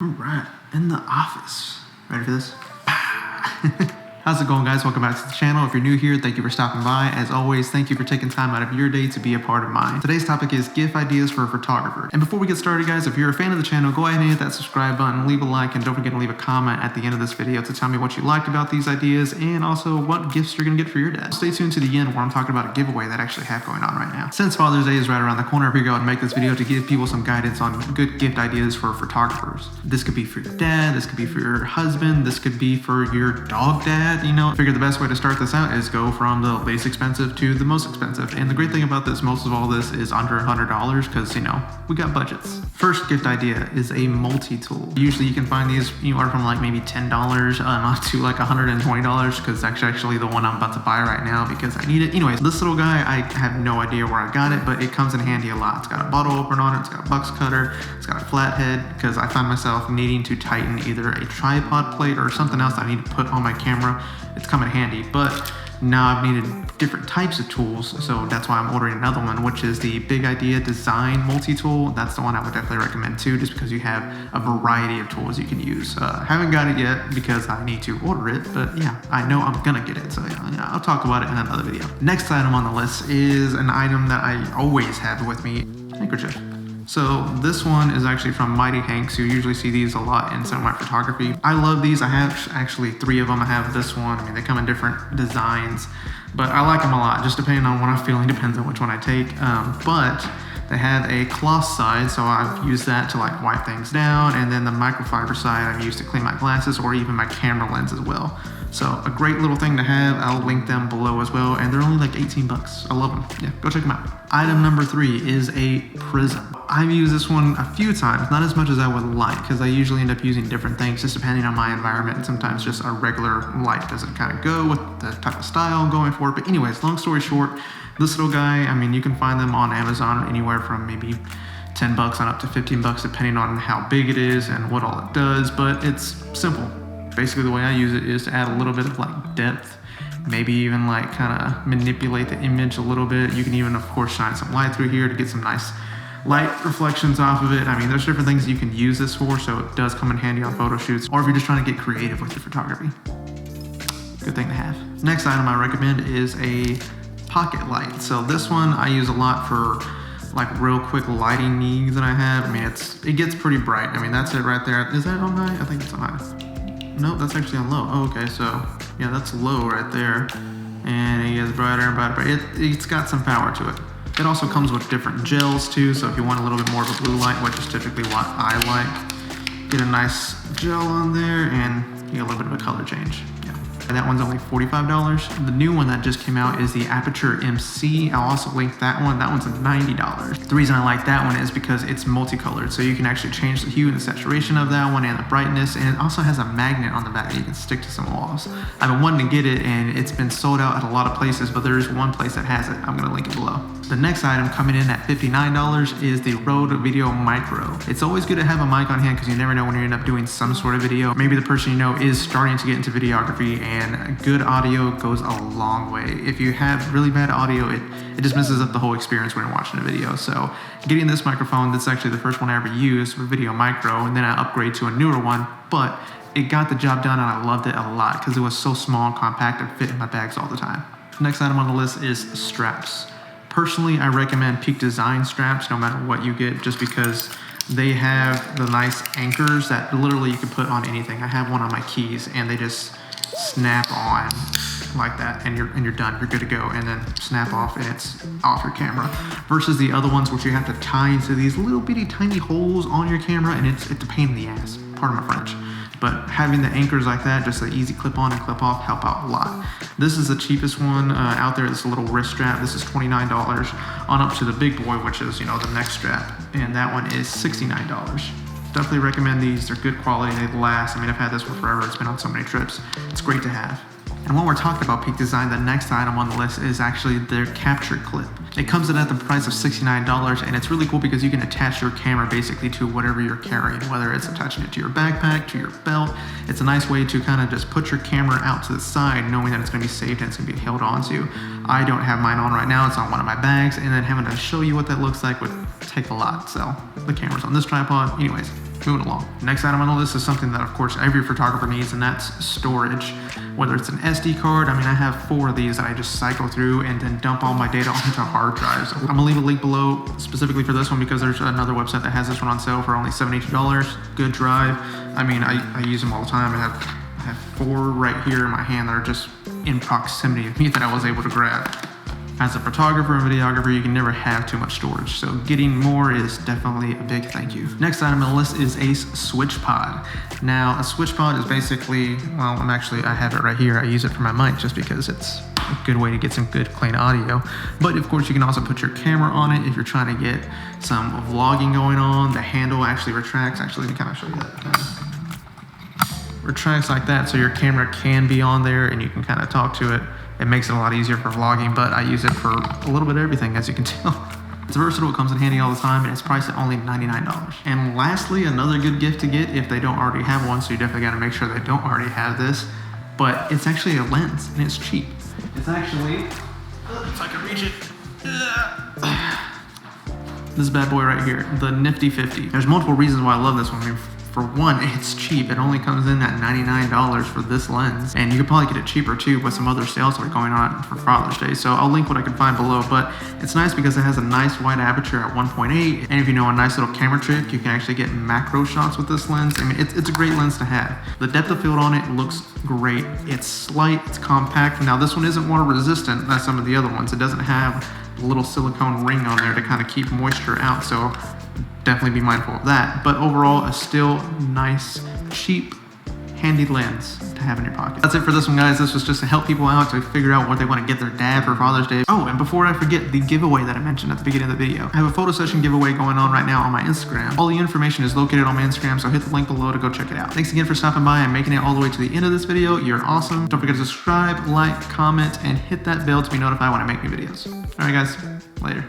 All right, in the office. Ready for this? How's it going, guys? Welcome back to the channel. If you're new here, thank you for stopping by. As always, thank you for taking time out of your day to be a part of mine. Today's topic is GIF ideas for a photographer. And before we get started, guys, if you're a fan of the channel, go ahead and hit that subscribe button, leave a like, and don't forget to leave a comment at the end of this video to tell me what you liked about these ideas and also what gifts you're gonna get for your dad. Stay tuned to the end where I'm talking about a giveaway that I actually have going on right now. Since Father's Day is right around the corner, I figured I'd make this video to give people some guidance on good gift ideas for photographers. This could be for your dad, this could be for your husband, this could be for your dog dad, you know. I figure the best way to start this out is go from the least expensive to the most expensive. And the great thing about this, most of all this is under $100 because, you know, we got budgets. First gift idea is a multi-tool. Usually you can find these anywhere from like maybe $10 to like $120 because that's actually the one I'm about to buy right now because I need it. Anyways, this little guy, I have no idea where I got it, but it comes in handy a lot. It's got a bottle opener on it, it's got a box cutter, it's got a flat head because I find myself needing to tighten either a tripod plate or something else I need to put on my camera. It's come in handy, but now I've needed different types of tools, so that's why I'm ordering another one, which is the Big Idea Design Multi-Tool. That's the one I would definitely recommend too, just because you have a variety of tools you can use. Haven't got it yet because I need to order it, but yeah, I know I'm gonna get it, so yeah, I'll talk about it in another video. Next item on the list is an item that I always have with me, handkerchief. So this one is actually from Mighty Hanks. You usually see these a lot in semi photography. I love these. I have actually 3 of them. I have this one. I mean, they come in different designs, but I like them a lot, just depending on what I'm feeling, depends on which one I take. But they have a cloth side, so I've used that to like wipe things down, and then the microfiber side I've used to clean my glasses or even my camera lens as well. So a great little thing to have. I'll link them below as well, and they're only like 18 bucks. I love them. Yeah, go check them out. Item number 3 is a Prism. I've used this one a few times, not as much as I would like, because I usually end up using different things just depending on my environment, and sometimes just a regular light doesn't kind of go with the type of style I'm going for. But anyways, long story short, this little guy, I mean, you can find them on Amazon anywhere from maybe 10 bucks on up to 15 bucks depending on how big it is and what all it does, but it's simple. Basically the way I use it is to add a little bit of like depth, maybe even like kind of manipulate the image a little bit. You can even of course shine some light through here to get some nice light reflections off of it. I mean, there's different things you can use this for, so it does come in handy on photo shoots or if you're just trying to get creative with your photography. Good thing to have. Next item I recommend is a pocket light. So this one I use a lot for like real quick lighting needs that I have. I mean, it gets pretty bright. I mean, that's it right there. Is that on high? I think it's on high. No, that's actually on low. Oh, okay, so yeah, that's low right there. And it gets brighter and brighter, but it's got some power to it. It also comes with different gels too, so if you want a little bit more of a blue light, which is typically what I like, get a nice gel on there and you get a little bit of a color change. And that one's only $45. The new one that just came out is the Aputure MC. I'll also link that one. That one's $90. The reason I like that one is because it's multicolored, so you can actually change the hue and the saturation of that one and the brightness, and it also has a magnet on the back that you can stick to some walls. I've been wanting to get it, and it's been sold out at a lot of places, but there is one place that has it. I'm gonna link it below. The next item coming in at $59 is the Rode VideoMicro. It's always good to have a mic on hand because you never know when you end up doing some sort of video. Maybe the person you know is starting to get into videography, and good audio goes a long way. If you have really bad audio, it just messes up the whole experience when you're watching a video. So getting this microphone, that's actually the first one I ever used with VideoMicro, and then I upgraded to a newer one, but it got the job done and I loved it a lot because it was so small and compact and fit in my bags all the time. Next item on the list is straps. Personally, I recommend Peak Design straps no matter what you get, just because they have the nice anchors that literally you can put on anything. I have one on my keys and they just snap on like that and you're done, you're good to go, and then snap off and it's off your camera. Versus the other ones which you have to tie into these little bitty tiny holes on your camera, and it's a pain in the ass, pardon my French. But having the anchors like that, just an easy clip on and clip off, help out a lot. This is the cheapest one out there. This little wrist strap. This is $29 on up to the big boy, which is, you know, the neck strap. And that one is $69. Definitely recommend these. They're good quality. They last. I mean, I've had this one forever. It's been on so many trips. It's great to have. And when we're talking about Peak Design, the next item on the list is actually their capture clip. It comes in at the price of $69, and it's really cool because you can attach your camera basically to whatever you're carrying, whether it's attaching it to your backpack, to your belt. It's a nice way to kind of just put your camera out to the side, knowing that it's going to be saved and it's going to be held onto. I don't have mine on right now. It's on one of my bags, and then having to show you what that looks like would take a lot. So the camera's on this tripod. Anyways, moving along. Next item on the list is something that of course every photographer needs, and that's storage. Whether it's an SD card, I mean, I have 4 of these that I just cycle through and then dump all my data onto hard drives. I'm gonna leave a link below specifically for this one because there's another website that has this one on sale for only $72. Good drive. I mean, I use them all the time. I have 4 right here in my hand that are just in proximity of me that I was able to grab. As a photographer and videographer, you can never have too much storage, so getting more is definitely a big thank you. Next item on the list is a switch pod. Now, a switch pod is basically, well, I have it right here. I use it for my mic just because it's a good way to get some good, clean audio. But of course, you can also put your camera on it if you're trying to get some vlogging going on. The handle actually retracts. Actually, let me kind of show you that. Retracts like that, so your camera can be on there and you can kind of talk to it. It makes it a lot easier for vlogging, but I use it for a little bit of everything, as you can tell. It's versatile, it comes in handy all the time, and it's priced at only $99. And lastly, another good gift to get if they don't already have one, so you definitely gotta make sure they don't already have this, but it's actually a lens, and it's cheap. It's actually, if I can reach it, this bad boy right here, the Nifty 50. There's multiple reasons why I love this one. I mean, for one, it's cheap. It only comes in at $99 for this lens, and you could probably get it cheaper too with some other sales that are going on for Father's Day. So I'll link what I can find below, but it's nice because it has a nice wide aperture at 1.8, and if you know a nice little camera trick, you can actually get macro shots with this lens. I mean, it's a great lens to have. The depth of field on it looks great. It's slight, it's compact. Now this one isn't water resistant as some of the other ones. It doesn't have a little silicone ring on there to kind of keep moisture out, so definitely be mindful of that. But overall, a still nice, cheap, handy lens to have in your pocket. That's it for this one, guys. This was just to help people out to figure out what they want to get their dad for Father's Day. Oh, and before I forget, the giveaway that I mentioned at the beginning of the video. I have a photo session giveaway going on right now on my Instagram. All the information is located on my Instagram, so hit the link below to go check it out. Thanks again for stopping by and making it all the way to the end of this video. You're awesome. Don't forget to subscribe, like, comment, and hit that bell to be notified when I make new videos. All right, guys. Later.